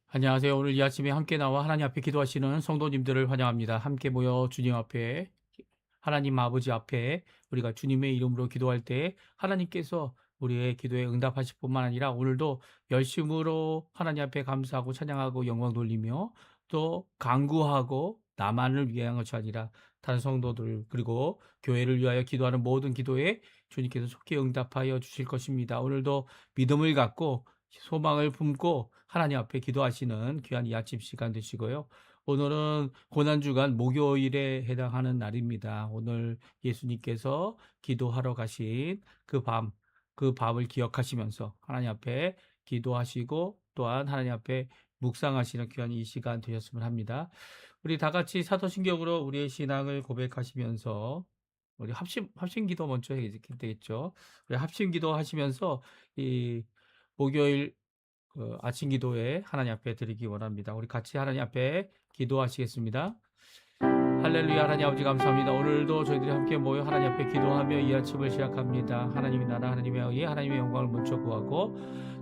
안녕하세요. 오늘 이 아침에 함께 나와 하나님 앞에 기도하시는 성도님들을 환영합니다. 함께 모여 주님 앞에, 하나님 아버지 앞에 우리가 주님의 이름으로 기도할 때 하나님께서 우리의 기도에 응답하실 뿐만 아니라 오늘도 열심으로 하나님 앞에 감사하고 찬양하고 영광 돌리며 또 간구하고 나만을 위한 것이 아니라 다른 성도들 그리고 교회를 위하여 기도하는 모든 기도에 주님께서 속히 응답하여 주실 것입니다. 오늘도 믿음을 갖고 소망을 품고 하나님 앞에 기도하시는 귀한 이 아침 시간 되시고요. 오늘은 고난주간 목요일에 해당하는 날입니다. 오늘 예수님께서 기도하러 가신 그 밤을 기억하시면서 하나님 앞에 기도하시고 또한 하나님 앞에 묵상하시는 귀한 이 시간 되셨으면 합니다. 우리 다 같이 사도신경으로 우리의 신앙을 고백하시면서 우리 합심 기도 먼저 해야 되겠죠. 우리 합심 기도 하시면서 이 목요일 아침 기도에 하나님 앞에 드리기 원합니다. 우리 같이 하나님 앞에 기도하시겠습니다. 할렐루야. 하나님 아버지 감사합니다. 오늘도 저희들이 함께 모여 하나님 앞에 기도하며 이 아침을 시작합니다. 하나님의 나라 하나님의 의에 하나님의 영광을 먼저 구하고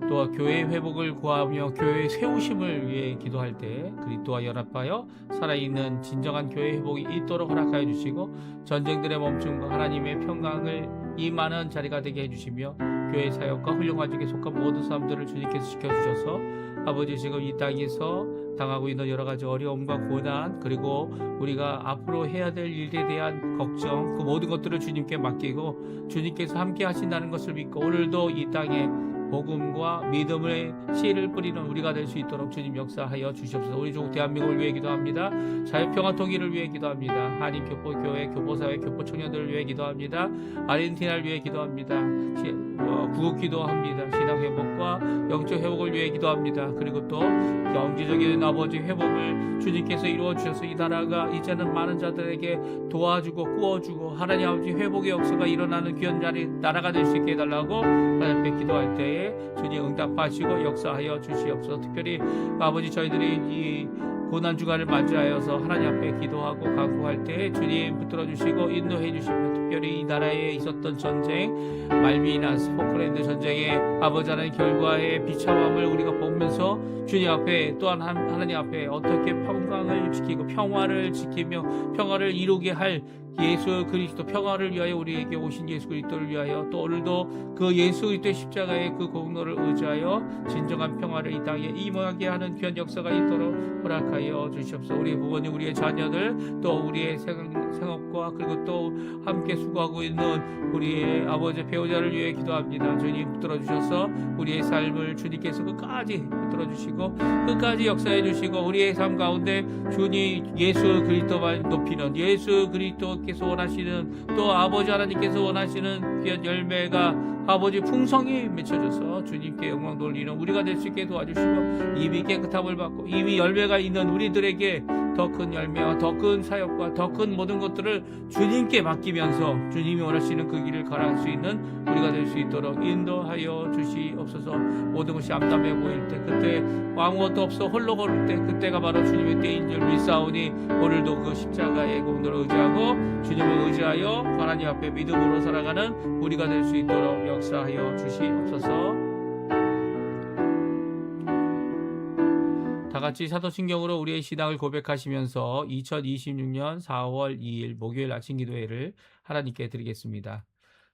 또 교회의 회복을 구하며 교회의 세우심을 위해 기도할 때 그리스도와 연합하여 살아있는 진정한 교회 회복이 있도록 허락하여 주시고 전쟁들의 멈춤과 하나님의 평강을 임하는 자리가 되게 해주시며 교회 사역과 훌륭한 중에 속한 모든 사람들을 주님께서 지켜주셔서 아버지 지금 이 땅에서 당하고 있는 여러 가지 어려움과 고난 그리고 우리가 앞으로 해야 될 일에 대한 걱정 그 모든 것들을 주님께 맡기고 주님께서 함께 하신다는 것을 믿고 오늘도 이 땅에 복음과 믿음의 씨를 뿌리는 우리가 될 수 있도록 주님 역사하여 주시옵소서. 우리 조국 대한민국을 위해 기도합니다. 자유평화 통일을 위해 기도합니다. 한인 교포교회 교포사회 교포청년들을 위해 기도합니다. 아르헨티나를 위해 기도합니다. 구국 기도합니다. 신앙 회복과 영적 회복을 위해 기도합니다. 그리고 또 경제적인 아버지 회복을 주님께서 이루어 주셔서 이 나라가 이제는 많은 자들에게 도와주고 꾸어주고 하나님 아버지 회복의 역사가 일어나는 귀한 자리 나라가 될 수 있게 해달라고 하나님 앞에 기도할 때에 주님 응답하시고 역사하여 주시옵소서. 특별히 아버지 저희들이 이 고난 주간을 맞이하여서 하나님 앞에 기도하고 간구할 때 주님 붙들어 주시고 인도해 주시며 특별히 이 나라에 있었던 전쟁 말미나스 포크랜드 전쟁의 아버지 하나님 결과의 비참함을 우리가 보면서 주님 앞에 또한 하나님 앞에 어떻게 평강을 지키고 평화를 지키며 평화를 이루게 할 예수 그리스도 평화를 위하여 우리에게 오신 예수 그리스도를 위하여 또 오늘도 그 예수 그리스도의 십자가의 그 공로를 의지하여 진정한 평화를 이 땅에 임하게 하는 귀한 역사가 있도록 허락하여 주시옵소서. 우리 부모님 우리의 자녀들 또 우리의 생업과 그리고 또 함께 수고하고 있는 우리의 아버지 배우자를 위해 기도합니다. 주님 붙들어 주셔서 우리의 삶을 주님께서 끝까지 붙들어 주시고 끝까지 역사해 주시고 우리의 삶 가운데 주님 예수 그리스도만 높이는 예수 그리스도께서 원하시는 또 아버지 하나님께서 원하시는 귀한 열매가 아버지 풍성히 맺혀져서 주님께 영광 돌리는 우리가 될 수 있게 도와주시고 이미 깨끗함을 받고 이미 열매가 있는 우리들에게 더 큰 열매와 더 큰 사역과 더 큰 모든 것들을 주님께 맡기면서 주님이 원하시는 그 길을 걸어갈 수 있는 우리가 될 수 있도록 인도하여 주시옵소서. 모든 것이 암담해 보일 때 그때 아무것도 없어 홀로 걸을 때 그때가 바로 주님의 때인 줄 믿사오니 오늘도 그 십자가의 공로를 의지하고 주님을 의지하여 하나님 앞에 믿음으로 살아가는 우리가 될 수 있도록 역사하여 주시옵소서. 다 같이 사도신경으로 우리의 신앙을 고백하시면서 2026년 4월 2일 목요일 아침 기도회를 하나님께 드리겠습니다.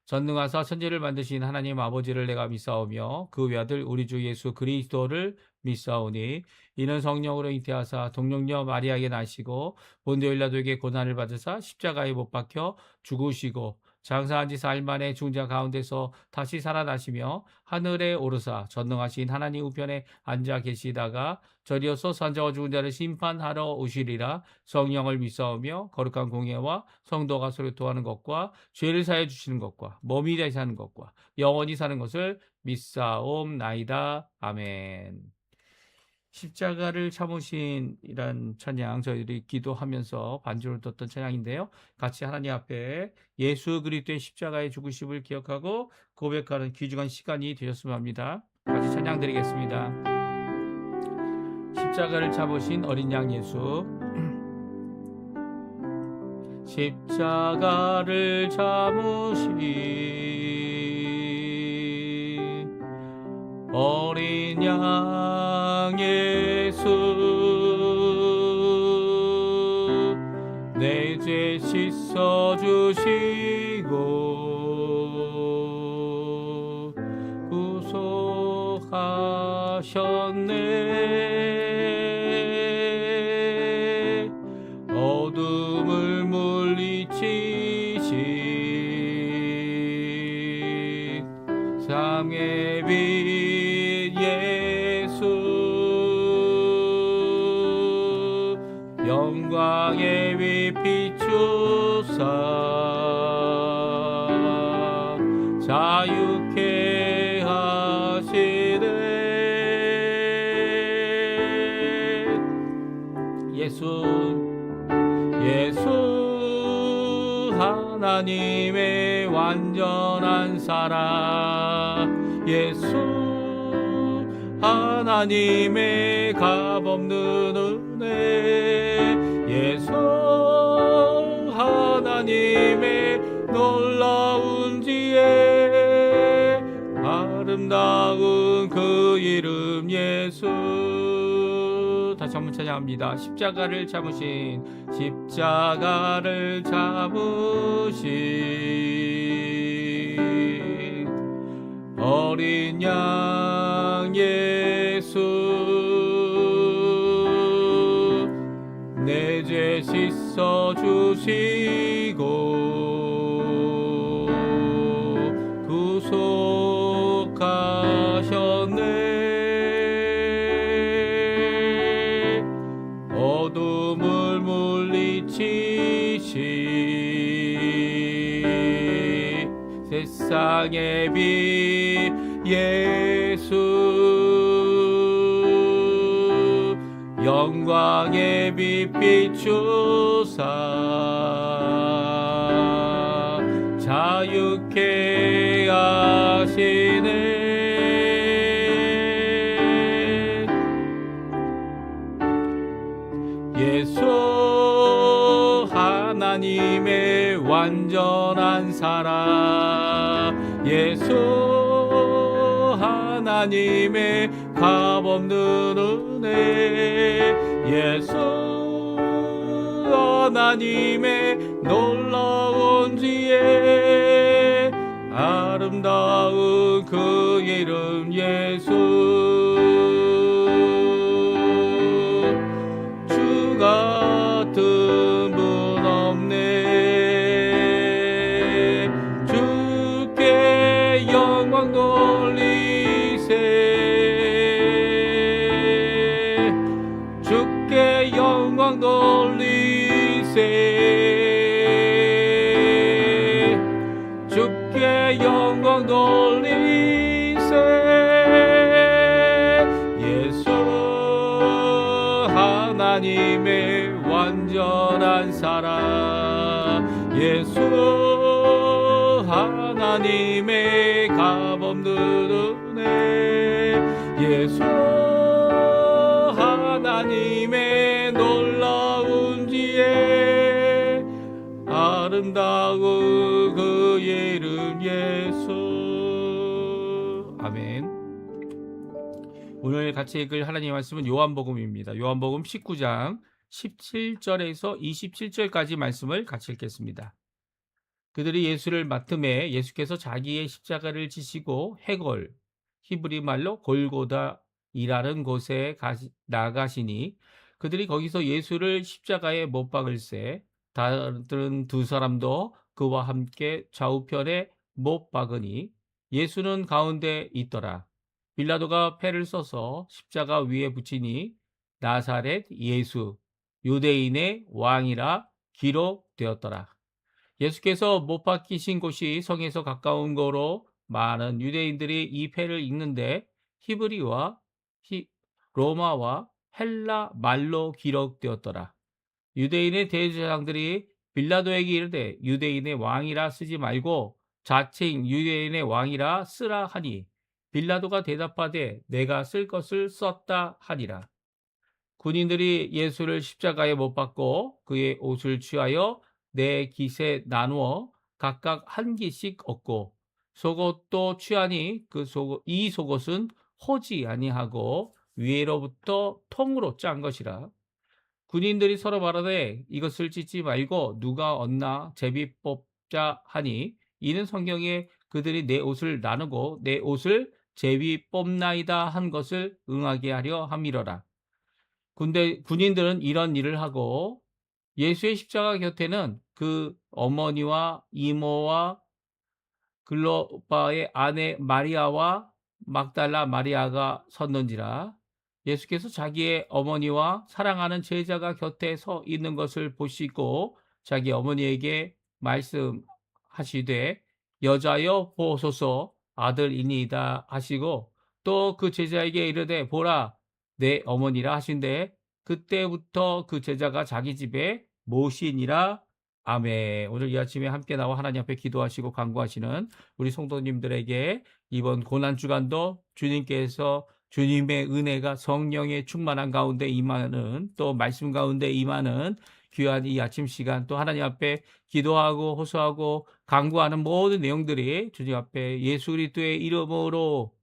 전능하사 천지를 만드신 하나님 아버지를 내가 믿사오며 그 외아들 우리 주 예수 그리스도를 믿사오니 이는 성령으로 잉태하사 동정녀 마리아에게 나시고 본디 빌라도에게 고난을 받으사 십자가에 못 박혀 죽으시고 장사한 지 사일 만에 죽은 자 가운데서 다시 살아나시며 하늘에 오르사 전능하신 하나님 우편에 앉아 계시다가 저리어서 산자와 죽은 자를 심판하러 오시리라. 성령을 믿사오며 거룩한 공예와 성도가 서로 도하는 것과 죄를 사해 주시는 것과 몸이 다시 사는 것과 영원히 사는 것을 믿사옵나이다. 아멘. 십자가를 참으신 이란 찬양 저희들이 기도하면서 반주를 떴던 찬양인데요. 같이 하나님 앞에 예수 그리스도의 십자가의 죽으심을 기억하고 고백하는 귀중한 시간이 되셨으면 합니다. 같이 찬양 드리겠습니다. 십자가를 참으신 어린 양 예수 십자가를 참으신 어린 양 예수 승리하셨네. 어둠을 물리치신 세상의 빛 예수, 영광의 빛 비추사 자유케 하시네. 예수 하나님의 완전한 사랑, 예수 하나님의 값없는 은혜, 예수 하나님의 놀라운 지혜, 아름다운 그 이름 예수. 다시 한번 찬양합니다. 십자가를 잡으신 어린 양 예수, 내 죄 씻어 주시고 구속하셨네. 어둠을 물리치시 세상의 빛 예수, 영광의 빛 비추사 자유케 하시네. 예수 하나님의 완전한 사랑, 예수 하나님의 값없는 은혜, 예수 하나님의 놀라운 지혜, 아름다운 그 이름 예수. 주 같은 분 없네. 주께 영광 돌리세, 주께 영광 돌리세, 주께 영광 돌리세. 예수 하나님의 완전한 사랑, 예수 하나님의 값없는 은혜, 예수 하나님의 놀라운 지혜, 아름다운 그 이름 예수. 아멘. 오늘 같이 읽을 하나님의 말씀은 요한복음입니다. 요한복음 19장 17절에서 27절까지 말씀을 같이 읽겠습니다. 그들이 예수를 맡음에 예수께서 자기의 십자가를 지시고 해골, 히브리 말로 골고다이라는 곳에 나가시니 그들이 거기서 예수를 십자가에 못 박을세 다른 두 사람도 그와 함께 좌우편에 못 박으니 예수는 가운데 있더라. 빌라도가 패를 써서 십자가 위에 붙이니 나사렛 예수 유대인의 왕이라 기록되었더라. 예수께서 못 박히신 곳이 성에서 가까운 거로 많은 유대인들이 이 패를 읽는데 히브리와 로마와 헬라 말로 기록되었더라. 유대인의 대제사장들이 빌라도에게 이르되 유대인의 왕이라 쓰지 말고 자칭 유대인의 왕이라 쓰라 하니 빌라도가 대답하되 내가 쓸 것을 썼다 하니라. 군인들이 예수를 십자가에 못 박고 그의 옷을 취하여 네 깃에 나누어 각각 한 깃씩 얻고 속옷도 취하니 이 속옷은 호지 아니하고 위에로부터 통으로 짠 것이라. 군인들이 서로 말하되 이것을 찢지 말고 누가 얻나 제비 뽑자 하니 이는 성경에 그들이 내 옷을 나누고 내 옷을 제비 뽑나이다 한 것을 응하게 하려 함이러라. 군인들은 이런 일을 하고 예수의 십자가 곁에는 그 어머니와 이모와 글로바의 아내 마리아와 막달라 마리아가 섰는지라. 예수께서 자기의 어머니와 사랑하는 제자가 곁에 서 있는 것을 보시고 자기 어머니에게 말씀하시되 여자여 보소서 아들이니이다 하시고 또 그 제자에게 이르되 보라 내 어머니라 하신대 그때부터 그 제자가 자기 집에 모시니라. 아멘. 오늘 이 아침에 함께 나와 하나님 앞에 기도하시고 간구하시는 우리 성도님들에게 이번 고난주간도 주님께서 주님의 은혜가 성령의 충만한 가운데 임하는 또 말씀 가운데 임하는 귀한 이 아침 시간 또 하나님 앞에 기도하고 호소하고 간구하는 모든 내용들이 주님 앞에 예수 그리스도의 이름으로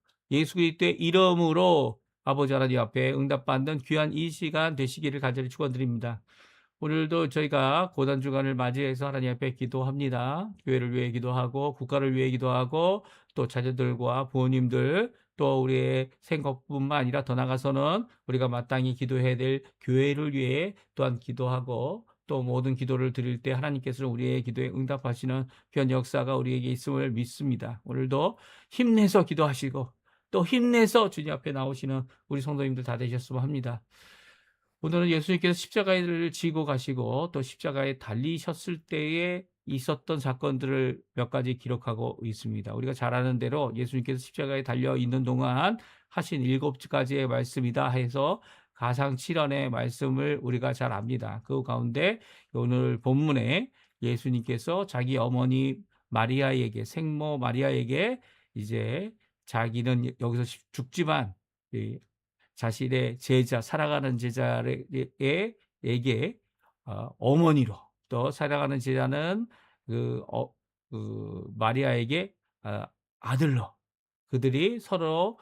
아버지 하나님 앞에 응답받는 귀한 이 시간 되시기를 간절히 축원드립니다. 오늘도 저희가 고난주간을 맞이해서 하나님 앞에 기도합니다. 교회를 위해 기도하고 국가를 위해 기도하고 또 자녀들과 부모님들 또 우리의 생각뿐만 아니라 더 나아가서는 우리가 마땅히 기도해야 될 교회를 위해 또한 기도하고 또 모든 기도를 드릴 때 하나님께서는 우리의 기도에 응답하시는 귀한 역사가 우리에게 있음을 믿습니다. 오늘도 힘내서 기도하시고 또 힘내서 주님 앞에 나오시는 우리 성도님들 다 되셨으면 합니다. 오늘은 예수님께서 십자가를 지고 가시고 또 십자가에 달리셨을 때에 있었던 사건들을 몇 가지 기록하고 있습니다. 우리가 잘 아는 대로 예수님께서 십자가에 달려 있는 동안 하신 7가지의 말씀이다 해서 가상 7원의 말씀을 우리가 잘 압니다. 그 가운데 오늘 본문에 예수님께서 자기 어머니 마리아에게 생모 마리아에게 이제 자기는 여기서 죽지만 자신의 제자, 살아가는 제자에게 어머니로 또 살아가는 제자는 마리아에게 아들로 그들이 서로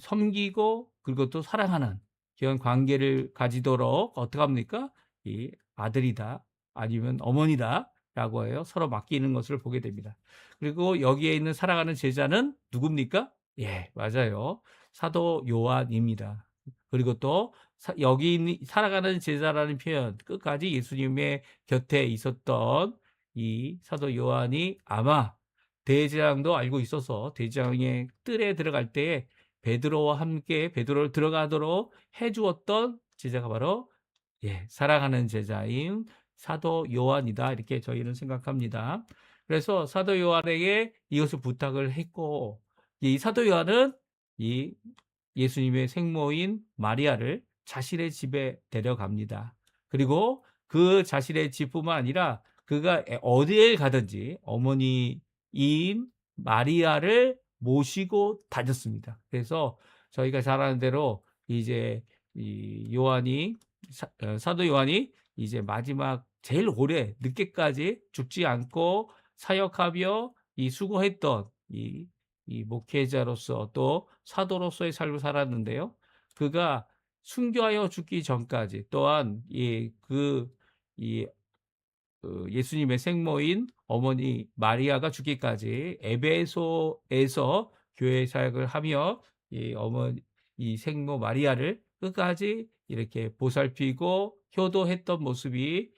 섬기고 그리고 또 사랑하는 그런 관계를 가지도록 어떻게 합니까? 이 아들이다 아니면 어머니다라고 해요. 서로 맡기는 것을 보게 됩니다. 그리고 여기에 있는 살아가는 제자는 누굽니까? 예, 맞아요. 사도 요한입니다. 그리고 또 여기 있는 살아가는 제자라는 표현 끝까지 예수님의 곁에 있었던 이 사도 요한이 아마 대제장도 알고 있어서 대제장의 뜰에 들어갈 때에 베드로와 함께 베드로를 들어가도록 해주었던 제자가 바로 사랑하는 제자인 사도 요한이다 이렇게 저희는 생각합니다. 그래서 사도 요한에게 이것을 부탁을 했고 이 사도 요한은 이 예수님의 생모인 마리아를 자신의 집에 데려갑니다. 그리고 그 자신의 집뿐만 아니라 그가 어디에 가든지 어머니인 마리아를 모시고 다녔습니다. 그래서 저희가 잘 아는 대로 이제 이 요한이 사도 요한이 이제 마지막 제일 오래 늦게까지 죽지 않고 사역하며 수고했던 이 목회자로서 또 사도로서의 삶을 살았는데요. 그가 순교하여 죽기 전까지 또한 예수님의 생모인 어머니 마리아가 죽기까지 에베소에서 교회 사역을 하며 이 생모 마리아를 끝까지 이렇게 보살피고 효도했던 모습이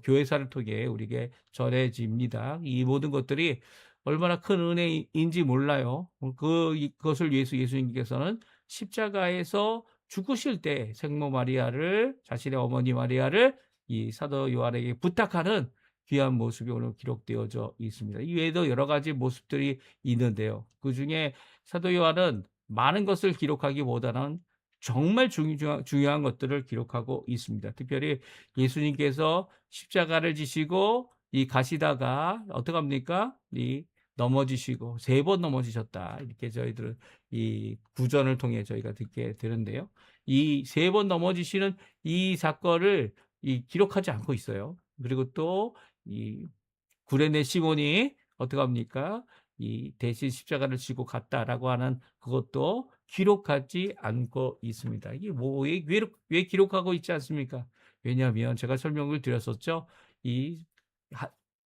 교회사를 통해 우리에게 전해집니다. 이 모든 것들이 얼마나 큰 은혜인지 몰라요. 그것을 위해서 예수님께서는 십자가에서 죽으실 때 생모 마리아를 자신의 어머니 마리아를 이 사도 요한에게 부탁하는 귀한 모습이 오늘 기록되어져 있습니다. 이외에도 여러 가지 모습들이 있는데요. 그 중에 사도 요한은 많은 것을 기록하기보다는 정말 중요한 것들을 기록하고 있습니다. 특별히 예수님께서 십자가를 지시고 가시다가 어떻게 합니까? 넘어지시고 3번 넘어지셨다. 이렇게 저희들은 이 구전을 통해 저희가 듣게 되는데요. 이 3번 넘어지시는 이 사건을 기록하지 않고 있어요. 그리고 또 구레네 시몬이 어떻게 합니까? 대신 십자가를 지고 갔다라고 하는 그것도 기록하지 않고 있습니다. 이게 왜 기록하고 있지 않습니까? 왜냐하면 제가 설명을 드렸었죠.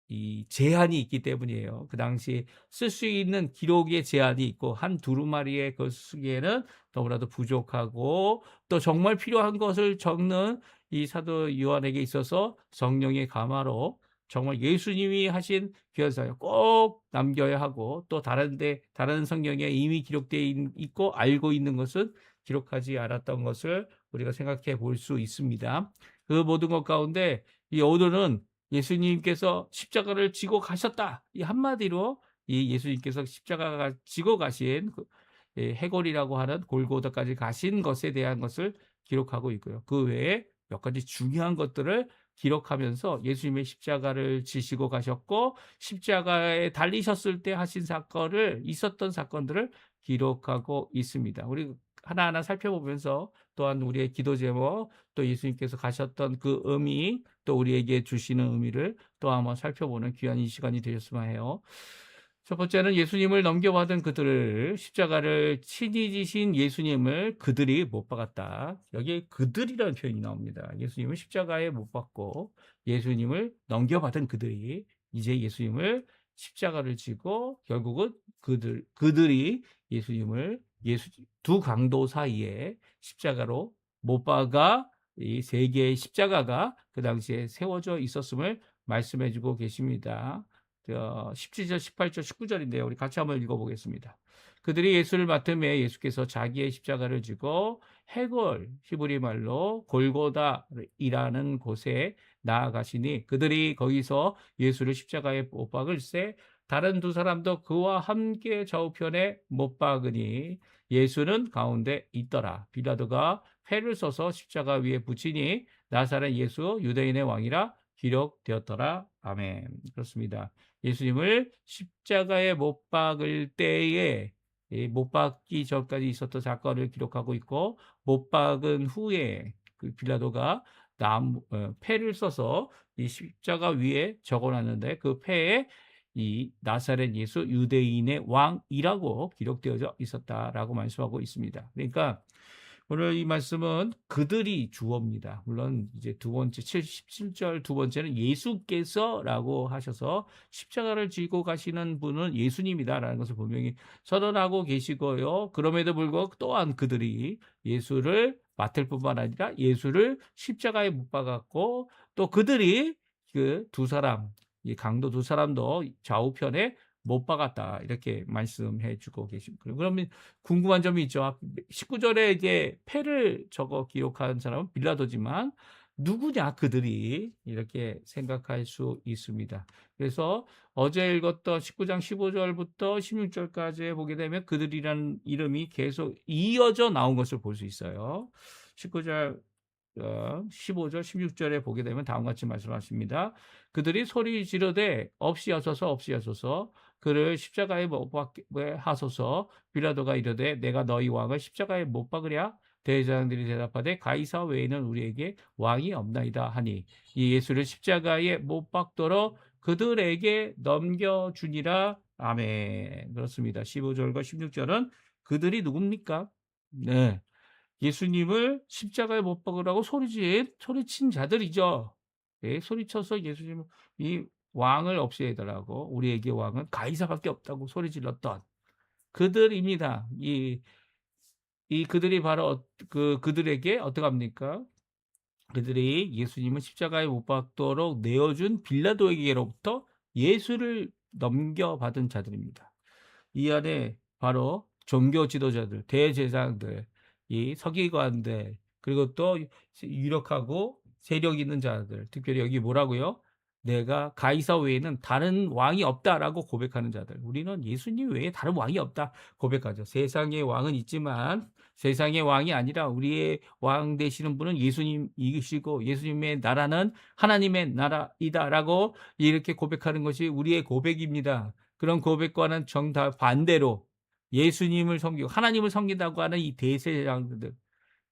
이 제한이 있기 때문이에요. 그 당시에 쓸 수 있는 기록의 제한이 있고 한 두루마리에 그 쓰기에는 너무나도 부족하고 또 정말 필요한 것을 적는 이 사도 요한에게 있어서 성령의 감화로 정말 예수님이 하신 귀한 사역 꼭 남겨야 하고 또 다른 성경에 이미 기록되어 있고 알고 있는 것은 기록하지 않았던 것을 우리가 생각해 볼 수 있습니다. 그 모든 것 가운데 이 오늘은 예수님께서 십자가를 지고 가셨다. 이 한마디로 이 예수님께서 십자가 지고 가신 해골이라고 하는 골고다까지 가신 것에 대한 것을 기록하고 있고요. 그 외에 몇 가지 중요한 것들을 기록하면서 예수님의 십자가를 지시고 가셨고 십자가에 달리셨을 때 하신 있었던 사건들을 기록하고 있습니다. 우리 하나하나 살펴보면서 또한 우리의 기도 제목, 또 예수님께서 가셨던 그 의미, 또 우리에게 주시는 의미를 또 한번 살펴보는 귀한 이 시간이 되셨으면 해요. 첫 번째는 예수님을 넘겨받은 그들을, 십자가를 친히 지신 예수님을 그들이 못 박았다. 여기에 그들이라는 표현이 나옵니다. 예수님을 십자가에 못 박고 예수님을 넘겨받은 그들이 이제 예수님을 십자가를 지고 결국은 그들이 예수님을 두 강도 사이에 십자가로 못 박아 이 세 개의 십자가가 그 당시에 세워져 있었음을 말씀해 주고 계십니다. 17절, 18절, 19절인데요. 우리 같이 한번 읽어보겠습니다. 그들이 예수를 맡음에 예수께서 자기의 십자가를 지고 해골, 히브리 말로 골고다이라는 곳에 나아가시니 그들이 거기서 예수를 십자가에 못 박을새 다른 두 사람도 그와 함께 좌우편에 못 박으니 예수는 가운데 있더라. 빌라도가 패를 써서 십자가 위에 붙이니 나사렛 예수 유대인의 왕이라 기록되었더라. 아멘. 그렇습니다. 예수님을 십자가에 못 박을 때에 못 박기 전까지 있었던 사건을 기록하고 있고 못 박은 후에 그 빌라도가 패를 써서 이 십자가 위에 적어놨는데 그 패에 이 나사렛 예수 유대인의 왕이라고 기록되어져 있었다라고 말씀하고 있습니다. 그러니까 오늘 이 말씀은 그들이 주어입니다. 물론 이제 두 번째 17절 두 번째는 예수께서라고 하셔서 십자가를 지고 가시는 분은 예수님이다라는 것을 분명히 선언하고 계시고요. 그럼에도 불구하고 또한 그들이 예수를 맡을 뿐만 아니라 예수를 십자가에 못 박았고 또 그들이 그 두 사람 이 강도 두 사람도 좌우편에 못 박았다. 이렇게 말씀해 주고 계십니다. 그러면 궁금한 점이 있죠. 19절에 이제 패를 적어 기록한 사람은 빌라도지만 누구냐 그들이 이렇게 생각할 수 있습니다. 그래서 어제 읽었던 19장 15절부터 16절까지 보게 되면 그들이라는 이름이 계속 이어져 나온 것을 볼 수 있어요. 19절 15절, 16절에 보게 되면 다음과 같이 말씀하십니다. 그들이 소리 지르되 없이 하소서 없이 하소서 그를 십자가에 못 박게 하소서. 빌라도가 이르되 내가 너희 왕을 십자가에 못 박으랴. 대제사장들이 대답하되 가이사 외에는 우리에게 왕이 없나이다 하니 이 예수를 십자가에 못 박도록 그들에게 넘겨주니라. 아멘. 그렇습니다. 15절과 16절은 그들이 누굽니까? 네. 예수님을 십자가에 못 박으라고 소리친 자들이죠. 네, 소리쳐서 예수님 이 왕을 없애더라고. 우리에게 왕은 가이사밖에 없다고 소리 질렀던 그들입니다. 이 그들이 바로 그들에게 어떻게 합니까? 그들이 예수님을 십자가에 못 박도록 내어준 빌라도에게로부터 예수를 넘겨받은 자들입니다. 이 안에 바로 종교 지도자들, 대제사장들, 이 서기관들, 그리고 또 유력하고 세력 있는 자들, 특별히 여기 뭐라고요? 내가 가이사 외에는 다른 왕이 없다라고 고백하는 자들. 우리는 예수님 외에 다른 왕이 없다 고백하죠. 세상의 왕은 있지만 세상의 왕이 아니라 우리의 왕 되시는 분은 예수님이시고 예수님의 나라는 하나님의 나라이다라고 이렇게 고백하는 것이 우리의 고백입니다. 그런 고백과는 정답 반대로 예수님을 섬기고 하나님을 섬긴다고 하는 이 대제사장들,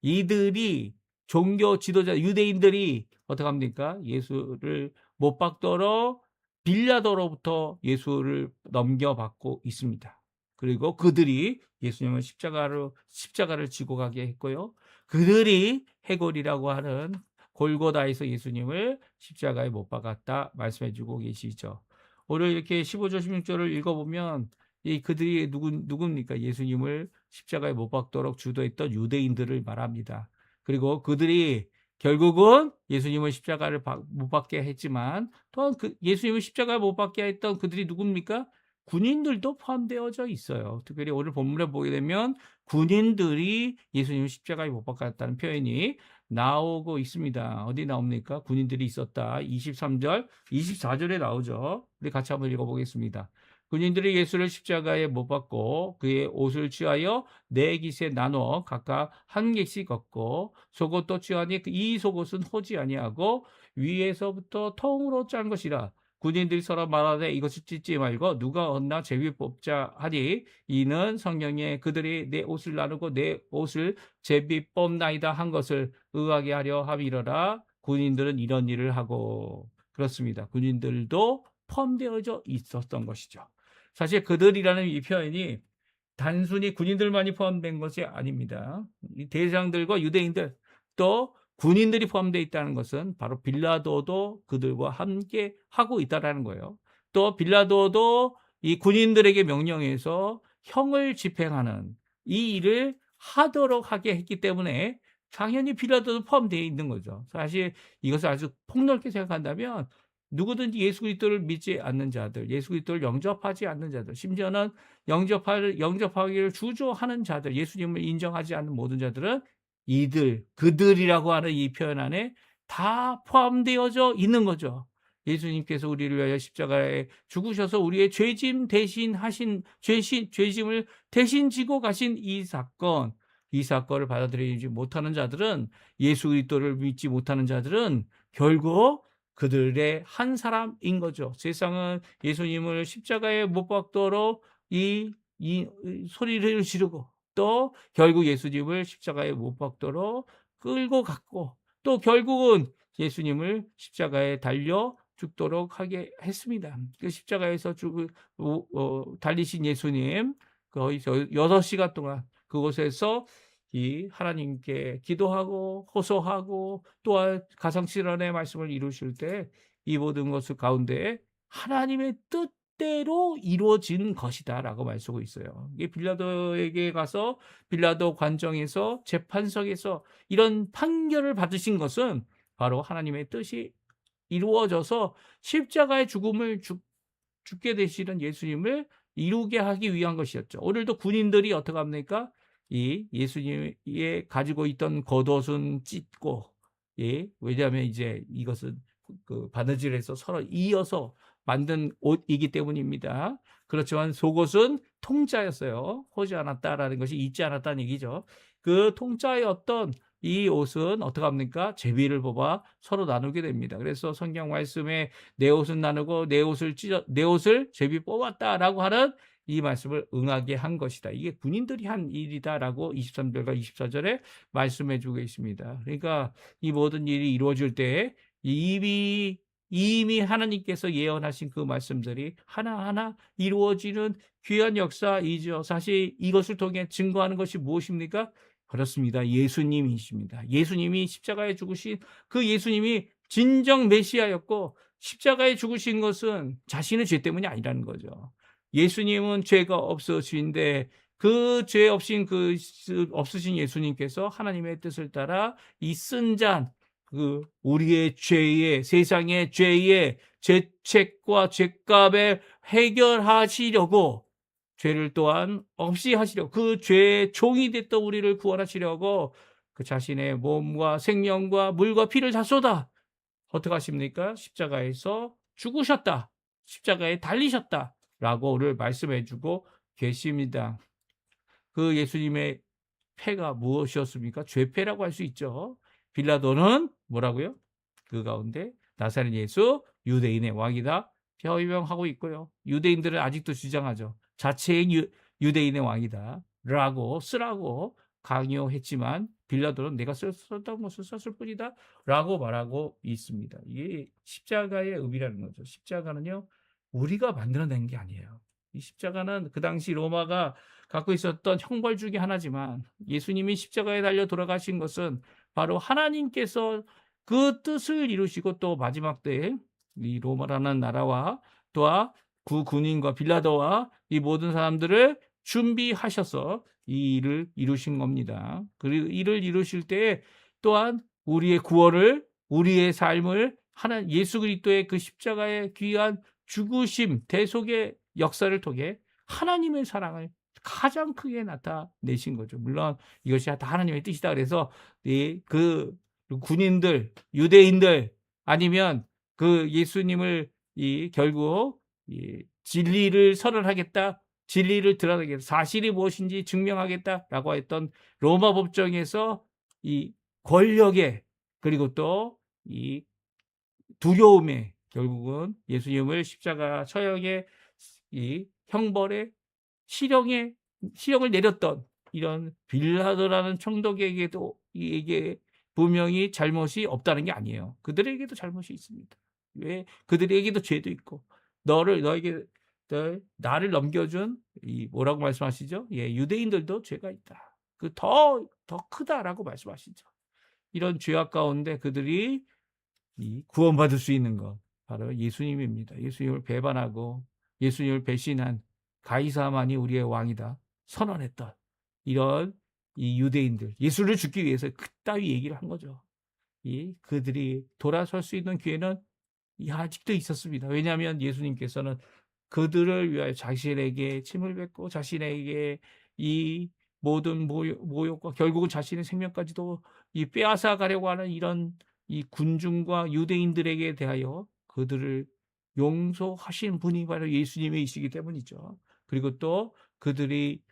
이들이 종교 지도자 유대인들이 어떻게 합니까? 예수를 못 박도록 빌라도로부터 예수를 넘겨받고 있습니다. 그리고 그들이 예수님을 십자가를 지고 가게 했고요. 그들이 해골이라고 하는 골고다에서 예수님을 십자가에 못 박았다 말씀해 주고 계시죠. 오늘 이렇게 15절 16절을 읽어보면 이 그들이 누굽니까? 예수님을 십자가에 못 박도록 주도했던 유대인들을 말합니다. 그리고 그들이 결국은 예수님을 십자가를 못 박게 했지만 또한 예수님을 십자가에 못 박게 했던 그들이 누굽니까? 군인들도 포함되어져 있어요. 특별히 오늘 본문에 보게 되면 군인들이 예수님을 십자가에 못 박았다는 표현이 나오고 있습니다. 어디 나옵니까? 군인들이 있었다. 23절, 24절에 나오죠. 우리 같이 한번 읽어보겠습니다. 군인들이 예수를 십자가에 못 박고 그의 옷을 취하여 네 깃에 나눠 각각 한 깃씩 걷고 속옷도 취하니 이 속옷은 호지 아니하고 위에서부터 통으로 짠 것이라. 군인들이 서로 말하되 이것을 찢지 말고 누가 얻나 제비 뽑자 하니 이는 성경에 그들이 내 옷을 나누고 내 옷을 제비 뽑나이다 한 것을 의하게 하려 함이러라. 군인들은 이런 일을 하고 그렇습니다. 군인들도 포함되어져 있었던 것이죠. 사실 그들이라는 이 표현이 단순히 군인들만이 포함된 것이 아닙니다. 이 대장들과 유대인들 또 군인들이 포함되어 있다는 것은 바로 빌라도도 그들과 함께 하고 있다는 거예요. 또 빌라도도 이 군인들에게 명령해서 형을 집행하는 이 일을 하도록 하게 했기 때문에 당연히 빌라도도 포함되어 있는 거죠. 사실 이것을 아주 폭넓게 생각한다면 누구든지 예수 그리스도를 믿지 않는 자들, 예수 그리스도를 영접하지 않는 자들, 심지어는 영접하기를 주저하는 자들, 예수님을 인정하지 않는 모든 자들은 그들이라고 하는 이 표현 안에 다 포함되어져 있는 거죠. 예수님께서 우리를 위하여 십자가에 죽으셔서 우리의 죄짐을 대신 지고 가신 이 사건을 받아들이지 못하는 자들은, 예수 그리스도를 믿지 못하는 자들은 결국 그들의 한 사람인 거죠. 세상은 예수님을 십자가에 못 박도록 이 소리를 지르고 또 결국 예수님을 십자가에 못 박도록 끌고 갔고 또 결국은 예수님을 십자가에 달려 죽도록 하게 했습니다. 그 십자가에서 달리신 예수님 거의 6시간 동안 그곳에서 이 하나님께 기도하고 호소하고 또한 가상실현의 말씀을 이루실 때 이 모든 것을 가운데 하나님의 뜻대로 이루어진 것이다라고 말씀하고 있어요. 이게 빌라도에게 가서 빌라도 관정에서 재판석에서 이런 판결을 받으신 것은 바로 하나님의 뜻이 이루어져서 십자가의 죽음을 죽게 되시는 예수님을 이루게 하기 위한 것이었죠. 오늘도 군인들이 어떻게 합니까? 이 예수님이 가지고 있던 겉옷은 찢고, 왜냐하면 이제 이것은 그 바느질에서 서로 이어서 만든 옷이기 때문입니다. 그렇지만 속옷은 통짜였어요. 호지 않았다라는 것이 잊지 않았다는 얘기죠. 그 통짜였던 이 옷은 어떻게 합니까? 제비를 뽑아 서로 나누게 됩니다. 그래서 성경 말씀에 내 옷은 나누고 내 옷을 제비 뽑았다라고 하는 이 말씀을 응하게 한 것이다. 이게 군인들이 한 일이다라고 23절과 24절에 말씀해 주고 있습니다. 그러니까 이 모든 일이 이루어질 때 이미 하나님께서 예언하신 그 말씀들이 하나하나 이루어지는 귀한 역사이죠. 사실 이것을 통해 증거하는 것이 무엇입니까? 그렇습니다. 예수님이십니다. 예수님이 십자가에 죽으신 그 예수님이 진정 메시아였고 십자가에 죽으신 것은 자신의 죄 때문이 아니라는 거죠. 예수님은 죄가 없으신데 그 죄 없으신 예수님께서 하나님의 뜻을 따라 이 쓴 잔, 우리의 세상의 죄의 죄책과 죄값을 해결하시려고 죄를 또한 없이 하시려고 그 죄의 종이 됐던 우리를 구원하시려고 그 자신의 몸과 생명과 물과 피를 다 쏟아 어떻게 하십니까? 십자가에서 죽으셨다. 십자가에 달리셨다. 라고 오늘 말씀해 주고 계십니다. 그 예수님의 패가 무엇이었습니까? 죄패라고 할 수 있죠. 빌라도는 뭐라고요? 그 가운데 나사렛 예수 유대인의 왕이다 표명하고 있고요. 유대인들은 아직도 주장하죠. 자체의 유대인의 왕이다 라고 쓰라고 강요했지만 빌라도는 내가 썼던 것을 썼을 뿐이다 라고 말하고 있습니다. 이게 십자가의 의미라는 거죠. 십자가는요 우리가 만들어낸 게 아니에요. 이 십자가는 그 당시 로마가 갖고 있었던 형벌 중에 하나지만 예수님이 십자가에 달려 돌아가신 것은 바로 하나님께서 그 뜻을 이루시고 또 마지막 때에 이 로마라는 나라와 또한 그 군인과 빌라도와 이 모든 사람들을 준비하셔서 이 일을 이루신 겁니다. 그리고 이를 이루실 때에 또한 우리의 구원을, 우리의 삶을 하나 예수 그리스도의 그 십자가의 귀한 죽으심, 대속의 역사를 통해 하나님의 사랑을 가장 크게 나타내신 거죠. 물론 이것이 다 하나님의 뜻이다 그래서 그 군인들, 유대인들 아니면 그 예수님을 결국 진리를 선언하겠다, 진리를 드러내겠다, 사실이 무엇인지 증명하겠다라고 했던 로마 법정에서 이 권력에 그리고 또 이 두려움에 결국은 예수님을 십자가 처형의 이 형벌에 실형을 내렸던 이런 빌라도라는 총독에게도 이게 분명히 잘못이 없다는 게 아니에요. 그들에게도 잘못이 있습니다. 왜? 그들에게도 죄도 있고 나를 넘겨준 이 뭐라고 말씀하시죠? 예, 유대인들도 죄가 있다. 그 더 크다라고 말씀하시죠. 이런 죄악 가운데 그들이 이 구원받을 수 있는 것 바로 예수님입니다. 예수님을 배반하고 예수님을 배신한 가이사만이 우리의 왕이다 선언했던 이런 이 유대인들 예수를 죽기 위해서 그따위 얘기를 한 거죠. 그들이 돌아설 수 있는 기회는 아직도 있었습니다. 왜냐하면 예수님께서는 그들을 위하여 자신에게 침을 뱉고 자신에게 이 모든 모욕과 결국은 자신의 생명까지도 빼앗아 가려고 하는 이런 이 군중과 유대인들에게 대하여 그들을 용서하신 분이 바로 예수님이시기 때문이죠. 그리고 또 그들이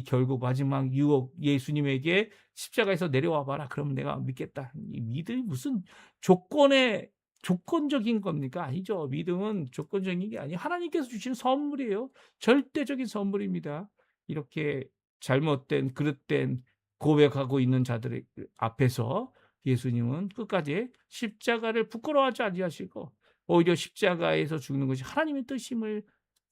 결국 마지막 유혹 예수님에게 십자가에서 내려와 봐라. 그럼 내가 믿겠다. 이 믿음이 무슨 조건적인 겁니까? 아니죠. 믿음은 조건적인 게 아니에요. 하나님께서 주시는 선물이에요. 절대적인 선물입니다. 이렇게 잘못된 그릇된 고백하고 있는 자들 앞에서 예수님은 끝까지 십자가를 부끄러워하지 아니하시고 오히려 십자가에서 죽는 것이 하나님의 뜻임을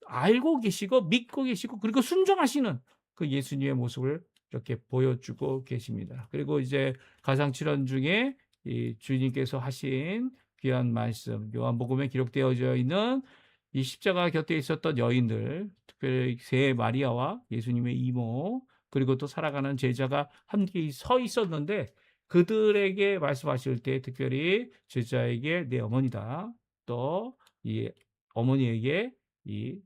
알고 계시고 믿고 계시고 그리고 순종하시는 그 예수님의 모습을 이렇게 보여주고 계십니다. 그리고 이제 가상칠언 중에 이 주님께서 하신 귀한 말씀 요한복음에 기록되어져 있는 이 십자가 곁에 있었던 여인들 특별히 세 마리아와 예수님의 이모 그리고 또 살아가는 제자가 함께 서 있었는데 그들에게 말씀하실 때 특별히 제자에게 내 어머니다 또 이 어머니에게 이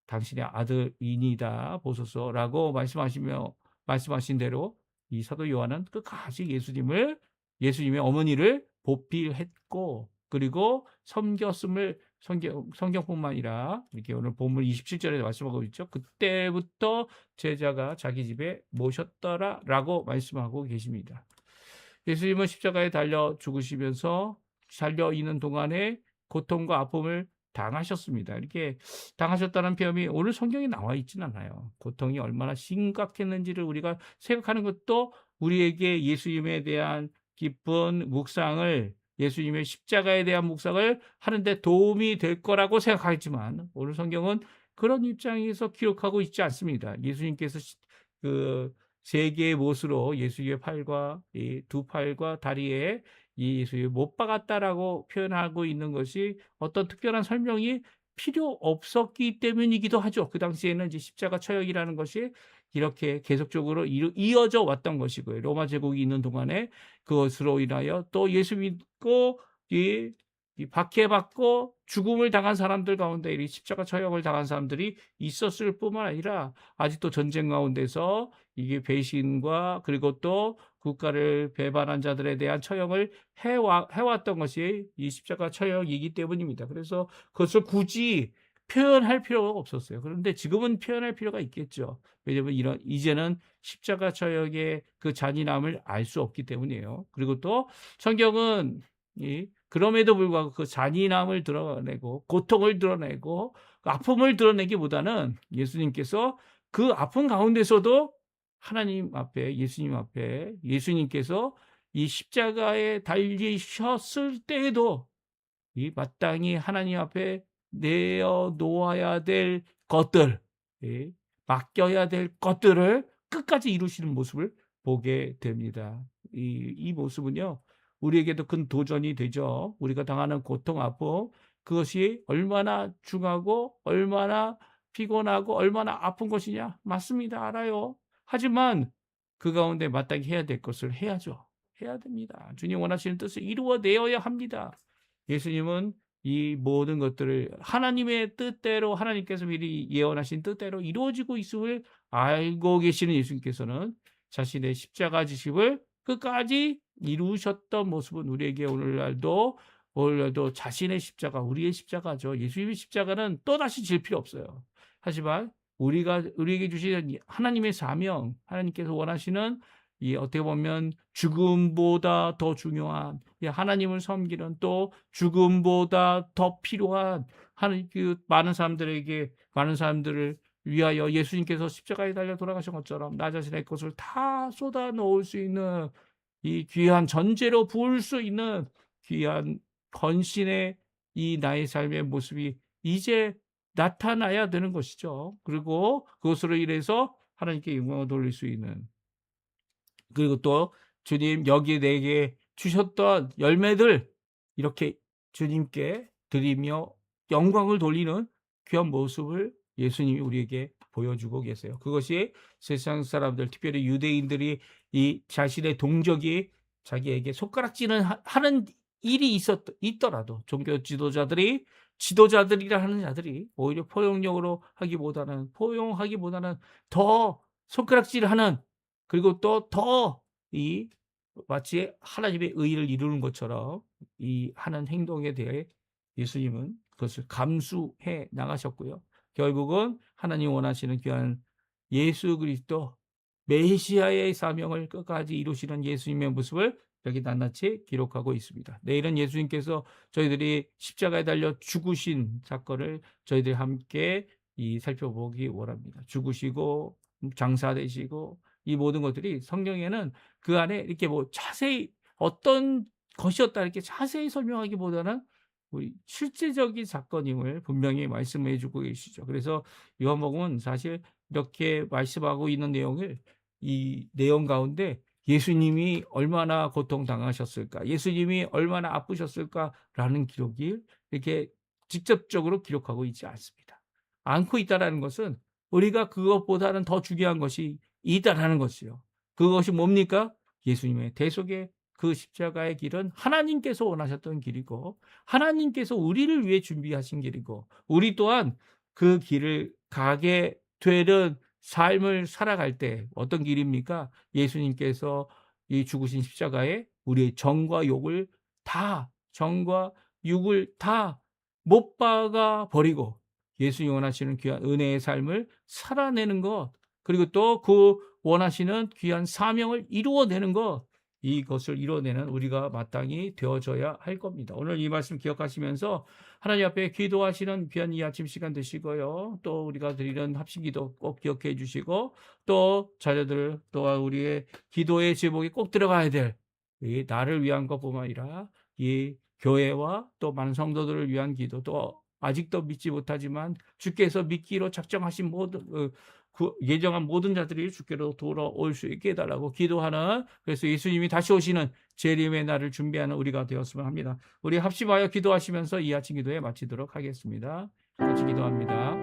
당신의 아들이니다 보소서라고 말씀하신 대로 이 사도 요한은 끝까지 예수님의 어머니를 보필했고 그리고 섬겼음을 성경뿐만 아니라 이렇게 오늘 본문 27절에 말씀하고 있죠. 그때부터 제자가 자기 집에 모셨더라라고 말씀하고 계십니다. 예수님은 십자가에 달려 죽으시면서 달려 있는 동안에 고통과 아픔을 당하셨습니다. 이렇게 당하셨다는 표현이 오늘 성경에 나와 있지는 않아요. 고통이 얼마나 심각했는지를 우리가 생각하는 것도 우리에게 예수님에 대한 깊은 묵상을 예수님의 십자가에 대한 묵상을 하는데 도움이 될 거라고 생각하지만 오늘 성경은 그런 입장에서 기록하고 있지 않습니다. 예수님께서 그 세 개의 못으로 예수의 팔과 이 두 팔과 다리에 이 예수를 못 박았다라고 표현하고 있는 것이 어떤 특별한 설명이 필요 없었기 때문이기도 하죠. 그 당시에는 이제 십자가 처형이라는 것이 이렇게 계속적으로 이어져 왔던 것이고요. 로마 제국이 있는 동안에 그것으로 인하여 또 예수 믿고 이 박해받고 죽음을 당한 사람들 가운데 이 십자가 처형을 당한 사람들이 있었을 뿐만 아니라 아직도 전쟁 가운데서 이게 배신과 그리고 또 국가를 배반한 자들에 대한 처형을 해왔던 것이 이 십자가 처형이기 때문입니다. 그래서 그것을 굳이 표현할 필요가 없었어요. 그런데 지금은 표현할 필요가 있겠죠. 왜냐하면 이제는 십자가 처형의 그 잔인함을 알 수 없기 때문이에요. 그리고 또 성경은 그럼에도 불구하고 그 잔인함을 드러내고 고통을 드러내고 그 아픔을 드러내기보다는 예수님께서 그 아픔 가운데서도 하나님 앞에 예수님 앞에 예수님께서 이 십자가에 달리셨을 때에도 이 마땅히 하나님 앞에 내어 놓아야 될 것들, 맡겨야 될 것들을 끝까지 이루시는 모습을 보게 됩니다. 이 모습은요, 우리에게도 큰 도전이 되죠. 우리가 당하는 고통, 아픔, 그것이 얼마나 중하고 얼마나 피곤하고 얼마나 아픈 것이냐? 맞습니다. 알아요. 하지만 그 가운데 마땅히 해야 될 것을 해야죠. 해야 됩니다. 주님 원하시는 뜻을 이루어내어야 합니다. 예수님은 이 모든 것들을 하나님의 뜻대로, 하나님께서 미리 예언하신 뜻대로 이루어지고 있음을 알고 계시는 예수님께서는 자신의 십자가 지심을 끝까지 이루셨던 모습은 우리에게 오늘날도 자신의 십자가, 우리의 십자가죠. 예수님의 십자가는 또다시 질 필요 없어요. 하지만 우리에게 주시는 하나님의 사명, 하나님께서 원하시는 이 어떻게 보면 죽음보다 더 중요한, 하나님을 섬기는, 또 죽음보다 더 필요한 많은 사람들을 위하여 예수님께서 십자가에 달려 돌아가신 것처럼 나 자신의 것을 다 쏟아 놓을 수 있는, 이 귀한 전제로 부을 수 있는 귀한 헌신의 이 나의 삶의 모습이 이제 나타나야 되는 것이죠. 그리고 그것으로 인해서 하나님께 영광을 돌릴 수 있는, 그리고 또 주님 여기 내게 주셨던 열매들 이렇게 주님께 드리며 영광을 돌리는 귀한 모습을 예수님이 우리에게 보여주고 계세요. 그것이 세상 사람들, 특별히 유대인들이 이 자신의 동족이 자기에게 손가락질을 하는 일이 있더라도 종교 지도자들이라 하는 자들이 오히려 포용하기보다는 더 손가락질하는, 그리고 또 더 이 마치 하나님의 의를 이루는 것처럼 이 하는 행동에 대해 예수님은 그것을 감수해 나가셨고요. 결국은 하나님 원하시는 귀한 예수 그리스도 메시아의 사명을 끝까지 이루시는 예수님의 모습을 여기 낱낱이 기록하고 있습니다. 내일은 예수님께서 저희들이 십자가에 달려 죽으신 사건을 저희들이 함께 살펴보기 원합니다. 죽으시고 장사되시고 이 모든 것들이 성경에는 그 안에 이렇게 자세히 어떤 것이었다 이렇게 자세히 설명하기보다는 우리 실제적인 사건임을 분명히 말씀해 주고 계시죠. 그래서 요한복음은 사실 이렇게 말씀하고 있는 내용을, 이 내용 가운데 예수님이 얼마나 고통당하셨을까, 예수님이 얼마나 아프셨을까라는 기록이 이렇게 직접적으로 기록하고 있지 않습니다. 않고 있다라는 것은 우리가 그것보다는 더 중요한 것이 있다라는 것이요. 그것이 뭡니까? 예수님의 대속의 그 십자가의 길은 하나님께서 원하셨던 길이고, 하나님께서 우리를 위해 준비하신 길이고, 우리 또한 그 길을 가게 되는 삶을 살아갈 때 어떤 길입니까? 예수님께서 이 죽으신 십자가에 우리의 정과 욕을 다 못 박아 버리고 예수님 원하시는 귀한 은혜의 삶을 살아내는 것, 그리고 또 그 원하시는 귀한 사명을 이루어내는 것, 이것을 이뤄내는 우리가 마땅히 되어져야 할 겁니다. 오늘 이 말씀 기억하시면서 하나님 앞에 기도하시는 귀한 이 아침 시간 되시고요. 또 우리가 드리는 합심기도 꼭 기억해 주시고, 또 자녀들 또한 우리의 기도의 제목이 꼭 들어가야 될, 이 나를 위한 것뿐만 아니라 이 교회와 또 많은 성도들을 위한 기도, 또 아직도 믿지 못하지만 주께서 믿기로 작정하신 예정한 모든 자들이 주께로 돌아올 수 있게 해달라고 기도하는, 그래서 예수님이 다시 오시는 재림의 날을 준비하는 우리가 되었으면 합니다. 우리 합심하여 기도하시면서 이 아침 기도에 마치도록 하겠습니다. 같이 기도합니다.